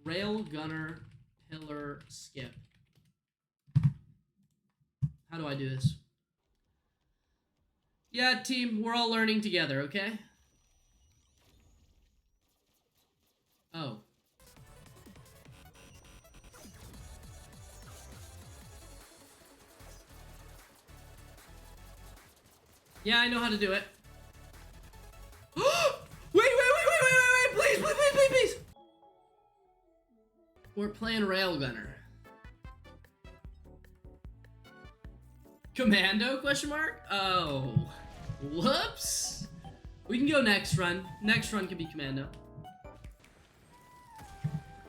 Rail gunner pillar skip. How do I do this? Yeah, team, we're all learning together, okay? Oh. Yeah, I know how to do it. Wait, please, please. We're playing Railgunner. Commando, question mark? Oh. Whoops. We can go next run. Next run can be Commando.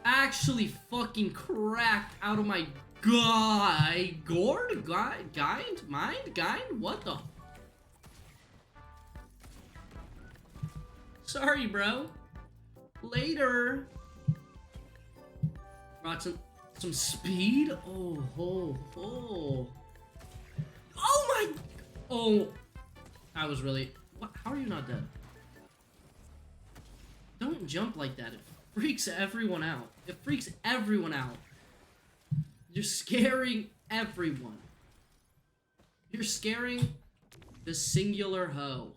Actually fucking cracked out of my mind? What the? Sorry, bro. Later. Brought some speed. Oh. Oh my. Oh. I was really. What? How are you not dead? Don't jump like that. It freaks everyone out. It freaks everyone out. You're scaring everyone. You're scaring the singular hoe.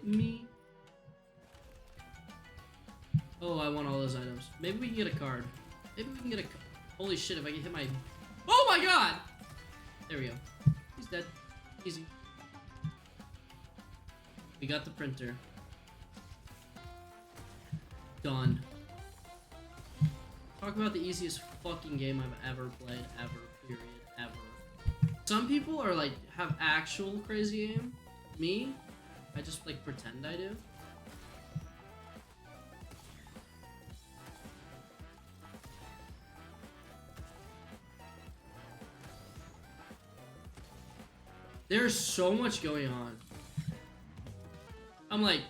Me. Oh, I want all those items. Maybe we can get a card. Maybe we can get a... Holy shit, if I can hit my... Oh my god! There we go. He's dead. Easy. We got the printer. Done. Talk about the easiest fucking game I've ever played, ever, period, ever. Some people are like, have actual crazy aim. Me, I just like pretend I do. There's so much going on. I'm like,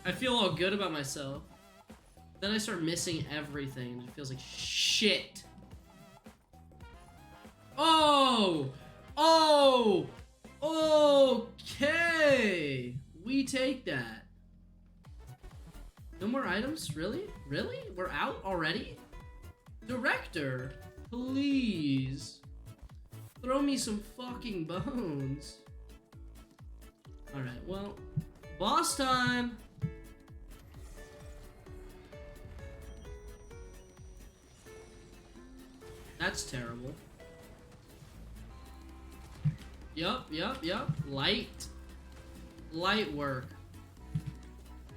I feel all good about myself. Then I start missing everything, and it feels like shit. Oh! Oh! Okay! We take that. No more items? Really? Really? We're out already? Director, please. Throw me some fucking bones. Alright, well, boss time! That's terrible. Yup. Light work.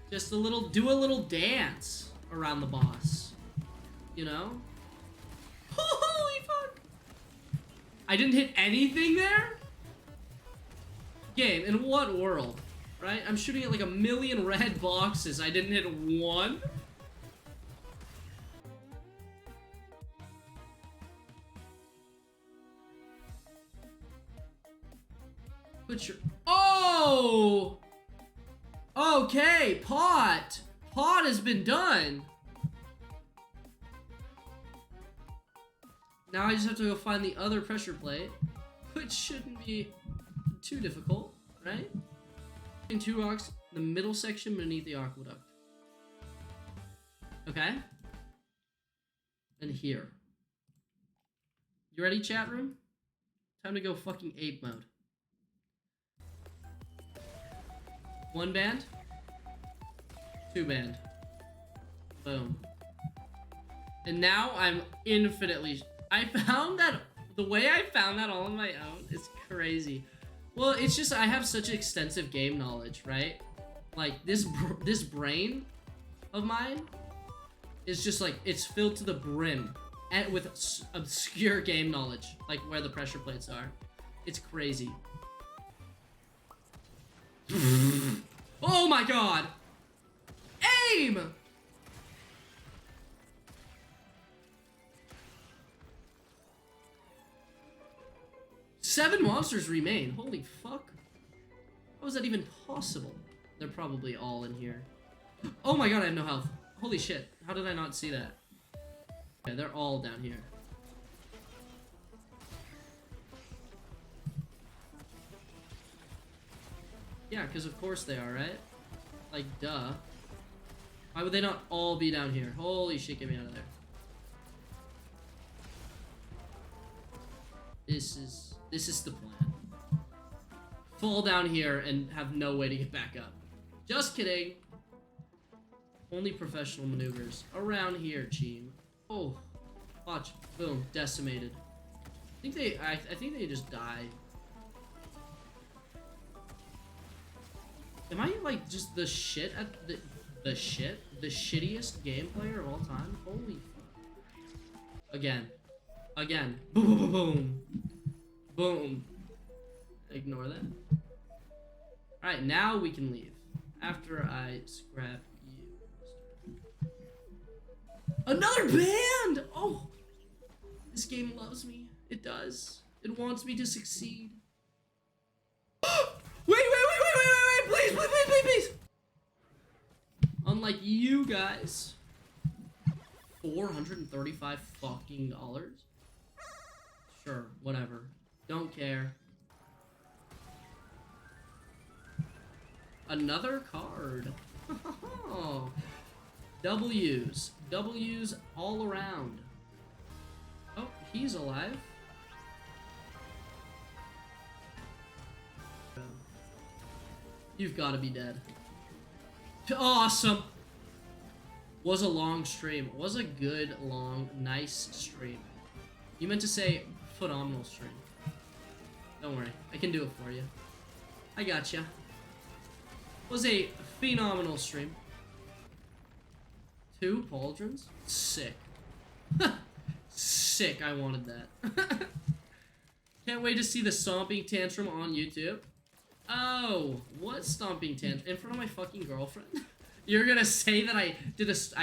Just do a little dance around the boss. You know? Holy fuck! I didn't hit anything there? Game, in what world? Right? I'm shooting at like 1,000,000 red boxes. I didn't hit one? Put your... Oh! Okay, pot. Pot has been done. Now I just have to go find the other pressure plate, which shouldn't be too difficult, right? In 2 rocks, the middle section beneath the aqueduct. Okay? And here. You ready, chat room? Time to go fucking ape mode. 1 band. 2 band. Boom. And now I'm infinitely... I found that... The way I found that all on my own is crazy. Well, it's just I have such extensive game knowledge, right? Like, this brain of mine is just like... It's filled to the brim and with obscure game knowledge. Like, where the pressure plates are. It's crazy. Oh my god! Aim! Seven monsters remain. Holy fuck. How is that even possible? They're probably all in here. Oh my god, I have no health. Holy shit. How did I not see that? Okay, they're all down here. Yeah, because of course they are, right? Like, duh. Why would they not all be down here? Holy shit, get me out of there. This is the plan. Fall down here and have no way to get back up. Just kidding. Only professional maneuvers. Around here, team. Oh. Watch. Boom. Decimated. I think they just die. Am I like just the shit at the shittiest game player of all time? Holy fuck. Again. Boom, boom, boom. Boom. Ignore that. Alright, now we can leave. After I scrap you. Another band! Oh! This game loves me. It does. It wants me to succeed. Wait! Please! Unlike you guys. $435 fucking dollars? Sure, whatever. Don't care. Another card. W's. W's all around. Oh, he's alive. You've got to be dead. Awesome. Was a long stream. Was a good, long, nice stream. You meant to say phenomenal stream. Don't worry. I can do it for you. I gotcha. Was a phenomenal stream. 2 pauldrons? Sick. Sick. I wanted that. Can't wait to see the stomping tantrum on YouTube. Oh, what stomping tantrum? In front of my fucking girlfriend? You're gonna say that I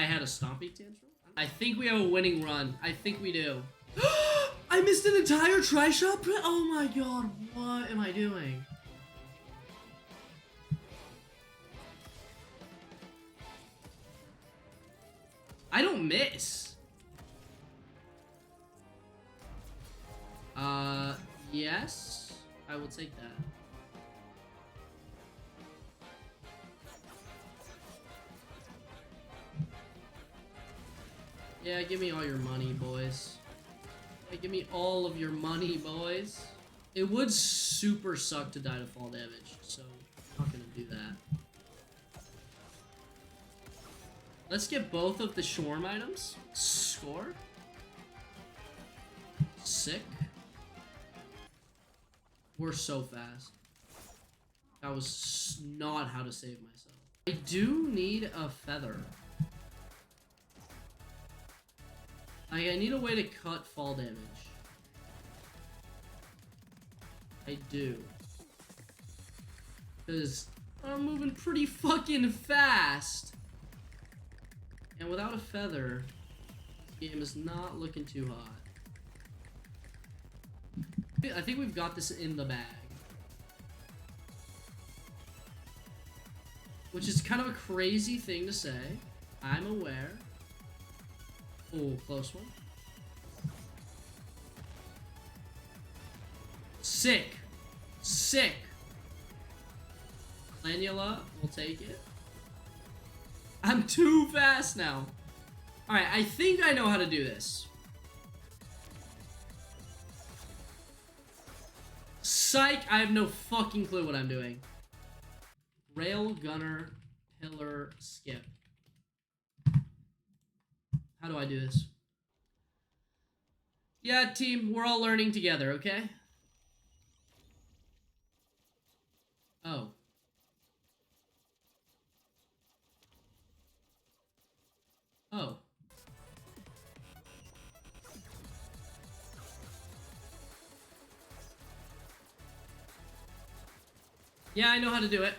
had a stomping tantrum? I think we have a winning run. I think we do. I missed an entire tri-shot print? Oh my god, what am I doing? I don't miss. Yes. I will take that. Yeah, give me all your money, boys. Yeah, give me all of your money, boys. It would super suck to die to fall damage, so I'm not gonna do that. Let's get both of the Shorm items. Score. Sick. We're so fast. That was not how to save myself. I do need a feather. I need a way to cut fall damage. I do. Because I'm moving pretty fucking fast. And without a feather, this game is not looking too hot. I think we've got this in the bag. Which is kind of a crazy thing to say. I'm aware. Oh, close one. Sick. Sick. Lanula, we'll take it. I'm too fast now. Alright, I think I know how to do this. Psych, I have no fucking clue what I'm doing. Rail, gunner, pillar, skip. How do I do this? Yeah, team, we're all learning together, okay? Oh. Oh. Yeah, I know how to do it.